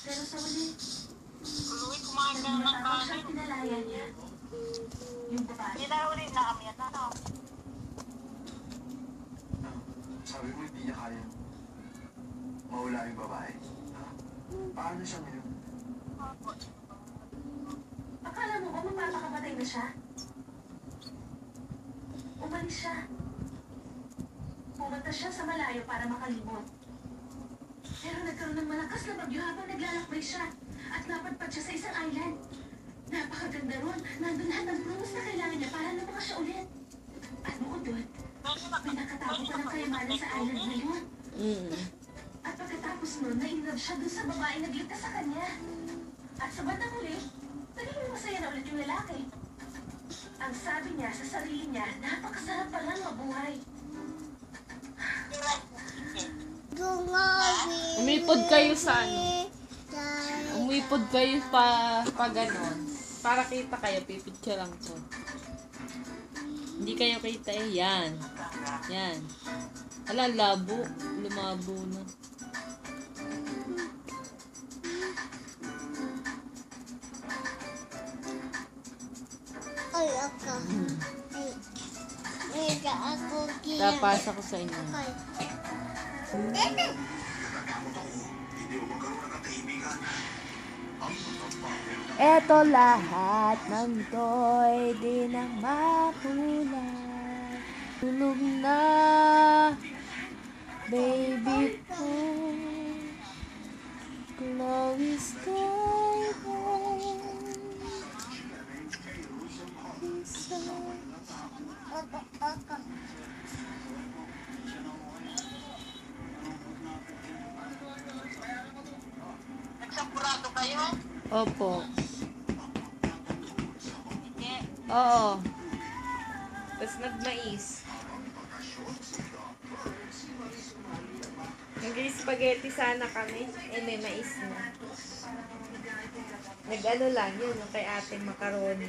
Pero sa uli, Uy, kumain ka na ng matapos siya, kanin. pinalaya niya. Yung babae. Pinahuli na kami yan, ano? Sabi mo hindi niya kaya mawala yung babae. Ha? Paano siya ngayon? Akala mo ba mapapakamatay na siya? Umalis siya. Pumunta siya sa malayo para makalimot. Pero nagkaroon ng malakas na bagyo habang naglalakbay siya. At napadpad siya sa isang island. Napakaganda ron. Nandun lahat ng rooms na kailangan niya para lumakas siya ulit. At bukod doon, may nakatago pa ng kayamanan sa island na yun. At pagkatapos nun, na-inlove siya dun sa babae nagligtas sa kanya. At sa bandang huli, naging masaya na ulit yung lalaki. Ang sabi niya sa sarili niya, napakasarap palang mabuhay. Umipod kayo sa ano? Umipod kayo pa ganon. Para kita kayo, pipicture lang to. Hindi kayo kita eh. Yan. Yan. Ala, labo. Lumabo na. Ay, ako. Ay, ako. Tapas ako sa inyo. Eto lahat ng to'y di na makulay. Tulog na, baby ko. Chloe Skyline. Nagsampurado kayo? Opo. Hindi. Oo. Tapos nagmais. Nag-spaghetti sana kami. Eh, may mais na. Nag-ano lang yun, yung kay ate macaroni.